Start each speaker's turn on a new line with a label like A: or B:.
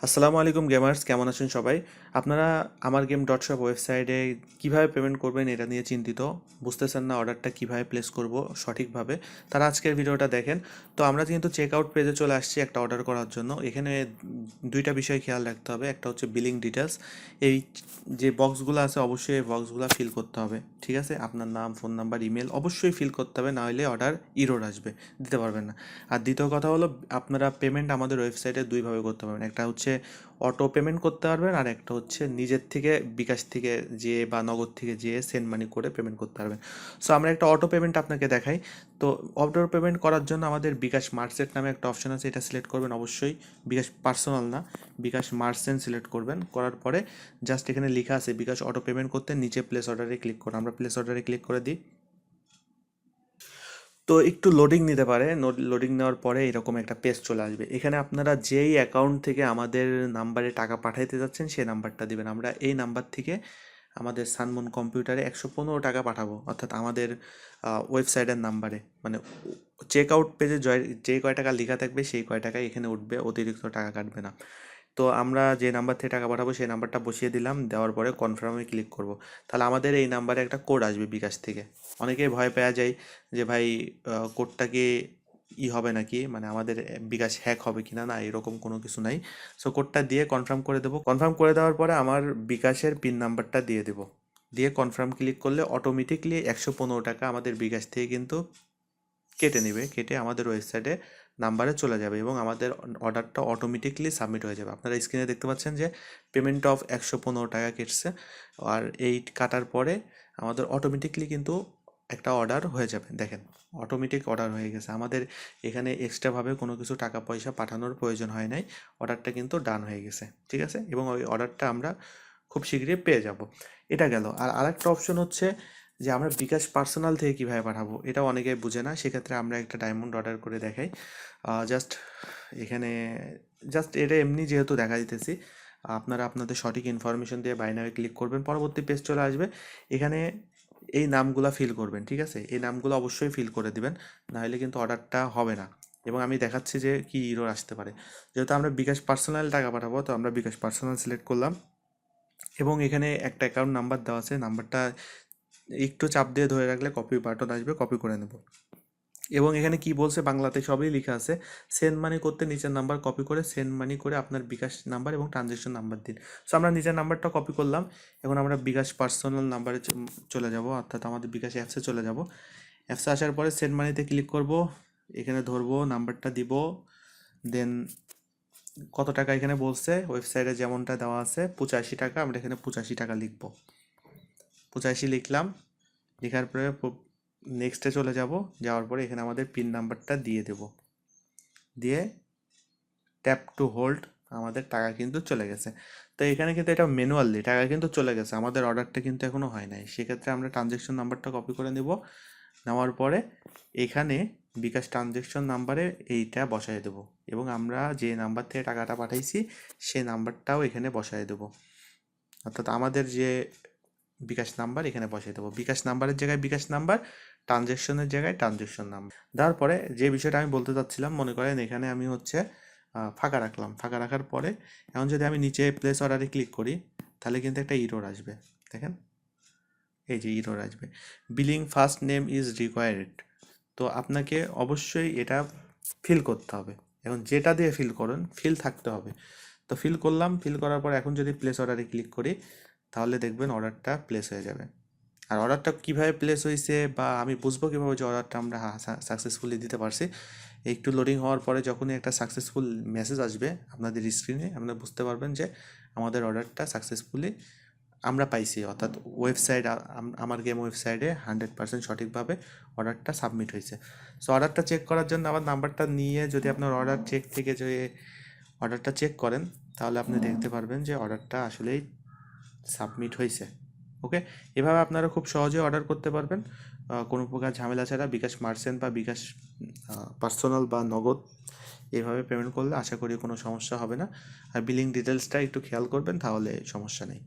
A: আসসালামু আলাইকুম গেমার্স, কেমন আছেন সবাই? আপনারা আমার গেম ডট শপ ওয়েবসাইটে কীভাবে পেমেন্ট করবেন এটা নিয়ে চিন্তিত, বুঝতেছেন না অর্ডারটা কীভাবে প্লেস করব সঠিকভাবে। তারা আজকের ভিডিওটা দেখেন। তো আমরা কিন্তু চেক আউট পেজে চলে আসছি একটা অর্ডার করার জন্য। এখানে দুইটা বিষয় খেয়াল রাখতে হবে। একটা হচ্ছে বিলিং ডিটেলস। এই যে বক্সগুলো আছে অবশ্যই এই বক্সগুলো ফিল করতে হবে, ঠিক আছে? আপনার নাম, ফোন নাম্বার, ইমেল অবশ্যই ফিল করতে হবে, না হলে অর্ডার ইরোর আসবে, দিতে পারবেন না। আর দ্বিতীয় কথা হলো, আপনারা পেমেন্ট আমাদের ওয়েবসাইটে দুইভাবে করতে পারবেন। একটা হচ্ছে অটো পেমেন্ট করতে পারবেন, আর একটা হচ্ছে নিজের থেকে বিকাশ থেকে যেয়ে বা নগদ থেকে যেয়ে সেন্ড মানি করে পেমেন্ট করতে পারবেন। সো আমরা একটা অটো পেমেন্ট আপনাকে দেখাই। তো অটো পেমেন্ট করার জন্য আমাদের বিকাশ মার্চেন্ট নামে একটা অপশন আছে, এটা সিলেক্ট করবেন অবশ্যই। বিকাশ পার্সোনাল না, বিকাশ মার্চেন্ট সিলেক্ট করবেন। করার পরে জাস্ট এখানে লেখা আছে বিকাশ অটো পেমেন্ট করতে, নিচে প্লেস অর্ডারে ক্লিক করুন। আমরা প্লেস অর্ডারে ক্লিক করে দিই। তো একটু লোডিং নিতে পারে। লোডিং নেওয়ার পরে এরকম একটা পেজ চলে আসবে। এখানে আপনারা যেই অ্যাকাউন্ট থেকে আমাদের নাম্বারে টাকা পাঠাইতে যাচ্ছেন সেই নাম্বারটা দিবেন। আমরা এই নাম্বার থেকে আমাদের সানমুন কম্পিউটারে 115 টাকা পাঠাবো, অর্থাৎ আমাদের ওয়েবসাইটের নাম্বারে। মানে চেক আউট পেজে যে কয় টাকা লেখা থাকবে সেই কয় টাকাই এখানে উঠবে, অতিরিক্ত টাকা কাটবে না। তো আমরা যে নাম্বার থেকে টাকা পাঠাবো সেই নাম্বারটা বসিয়ে দিলাম, দেওয়ার পরে কনফার্মে ক্লিক করব। তাহলে আমাদের এই নাম্বারে একটা কোড আসবে বিকাশ থেকে। অনেকেই ভয় পেয়ে যায় যে ভাই কোডটা কি হবে নাকি, মানে আমাদের বিকাশ হ্যাক হবে কিনা। না, এরকম কোনো কিছু নাই। সো কোডটা দিয়ে কনফার্ম করে দেবো। কনফার্ম করে দেওয়ার পরে আমার বিকাশের পিন নাম্বারটা দিয়ে দেবো। দিয়ে কনফার্ম ক্লিক করলে অটোমেটিকলি 115 টাকা আমাদের বিকাশ থেকে কিন্তু কেটে নেবে। কেটে আমাদের ওয়েবসাইটে নাম্বারে চলে যাবে এবং আমাদের অর্ডারটা অটোমেটিকলি সাবমিট হয়ে যাবে। আপনারা স্ক্রিনে দেখতে পাচ্ছেন যে পেমেন্ট অফ 115 টাকা কেটছে। আর এই কাটার পরে আমাদের অটোমেটিকলি কিন্তু একটা অর্ডার হয়ে যাবে। দেখেন, অটোমেটিক অর্ডার হয়ে গেছে। আমাদের এখানে এক্সট্রাভাবে কোনো কিছু টাকা পয়সা পাঠানোর প্রয়োজন হয় নাই। অর্ডারটা কিন্তু ডান হয়ে গেছে, ঠিক আছে? এবং ওই অর্ডারটা আমরা খুব শীঘ্রই পেয়ে যাব। এটা গেল। আর আরেকটা অপশন হচ্ছে যে আমরা বিকাশ পার্সোনাল থেকে কীভাবে পাঠাবো, এটা অনেকে বুঝে না। সেক্ষেত্রে আমরা একটা ডায়মন্ড অর্ডার করে দেখাই। জাস্ট এখানে জাস্ট এটা এমনি যেহেতু দেখা দিতেছি, আপনারা আপনাদের সঠিক ইনফরমেশন দিয়ে বাইনারি ক্লিক করবেন, পরবর্তী পেজ চলে আসবে। এখানে এই নামগুলো ফিল করবেন, ঠিক আছে? এই নামগুলো অবশ্যই ফিল করে দিবেন, নাহলে কিন্তু অর্ডারটা হবে না। এবং আমি দেখাচ্ছি যে কী ইরর আসতে পারে। যেহেতু আমরা বিকাশ পার্সোনাল টাকা পাঠাবো, তো আমরা বিকাশ পার্সোনাল সিলেক্ট করলাম এবং এখানে একটা অ্যাকাউন্ট নাম্বার দেওয়া আছে। নাম্বারটা একটু চাপ দিয়ে ধরে রাখলে কপি বাটন আসবে, কপি করে নেব। এবং এখানে কি বলছে বাংলাতে সবই লেখা আছে। সেন্ড মানি করতে নিচের নাম্বার কপি করে সেন্ড মানি করে আপনার বিকাশ নাম্বার এবং ট্রানজ্যাকশন নাম্বার দিন। সো আমরা নিচের নাম্বারটা কপি করলাম। এখন আমরা বিকাশ পার্সোনাল নাম্বারে চলে যাব, অর্থাৎ আমাদের বিকাশ অ্যাপসে চলে যাব। অ্যাপসে আসার পরে সেন্ড মানিতে ক্লিক করব। এখানে ধরবো, নাম্বারটা দিব, দেন কত টাকা এখানে বলছে ওয়েবসাইটে যেমনটা দেওয়া আছে 85 টাকা। আমরা এখানে 85 টাকা লিখব। 85 লিখলাম। লেখার পরে নেক্সটে চলে যাব। যাওয়ার পরে এখানে আমাদের পিন নাম্বারটা দিয়ে দেব। দিয়ে ট্যাপ টু হোল্ড, আমাদের টাকা কিন্তু চলে গেছে। তো এখানে কিন্তু এটা ম্যানুয়ালি টাকা কিন্তু চলে গেছে, আমাদের অর্ডারটা কিন্তু এখনও হয় নাই। সেক্ষেত্রে আমরা ট্রানজ্যাকশন নাম্বারটা কপি করে নেব। নেওয়ার পরে এখানে বিকাশ ট্রানজ্যাকশন নাম্বারে এইটা বসায় দেব এবং আমরা যে নাম্বার থেকে টাকাটা পাঠাইছি সেই নাম্বারটাও এখানে বসায় দেব। অর্থাৎ আমাদের যে বিকাশ নাম্বার এখানে বসিয়ে দেবো। বিকাশ নাম্বারের জায়গায় বিকাশ নাম্বার, ট্রানজ্যাকশনের জায়গায় ট্রানজ্যাকশন নাম্বার দেওয়ার পরে যে বিষয়টা আমি বলতে চাচ্ছিলাম, মনে করেন এখানে আমি হচ্ছে ফাঁকা রাখলাম। ফাঁকা রাখার পরে এখন যদি আমি নিচে প্লেস অর্ডারে ক্লিক করি, তাহলে কিন্তু একটা ইরর আসবে। দেখেন, এই যে ইরর আসবে, billing first name is required. তো আপনাকে অবশ্যই এটা ফিল করতে হবে। এখন যেটা দিয়ে ফিল করুন, ফিল থাকতে হবে। তো ফিল করলাম। ফিল করার পর এখন যদি প্লেস অর্ডারে ক্লিক করি, তাহলে দেখবেন অর্ডারটা প্লেস হয়ে যাবে। আর অর্ডারটা কীভাবে প্লেস হয়েছে বা আমি বুঝবো কীভাবে যে অর্ডারটা আমরা সাকসেসফুলি দিতে পারছি, একটু লোডিং হওয়ার পরে যখনই একটা সাকসেসফুল মেসেজ আসবে আপনাদের স্ক্রিনে, আপনারা বুঝতে পারবেন যে আমাদের অর্ডারটা সাকসেসফুলি আমরা পাইছি। অর্থাৎ ওয়েবসাইট, আমার গেম ওয়েবসাইটে 100% সঠিকভাবে অর্ডারটা সাবমিট হয়েছে। সো অর্ডারটা চেক করার জন্য আবার নাম্বারটা নিয়ে যদি আপনার অর্ডার চেক থেকে যে অর্ডারটা চেক করেন, তাহলে আপনি দেখতে পারবেন যে অর্ডারটা আসলেই সাবমিট হয়েছে। ওকে, এভাবে আপনারা খুব সহজে অর্ডার করতে পারবেন কোনো প্রকার ঝামেলা ছাড়া। বিকাশ মার্চেন্ট বা বিকাশ পার্সোনাল বা নগদ এভাবে পেমেন্ট করলে আশা করি কোনো সমস্যা হবে না। আর বিলিং ডিটেলসটা একটু খেয়াল করবেন, তাহলে সমস্যা নেই।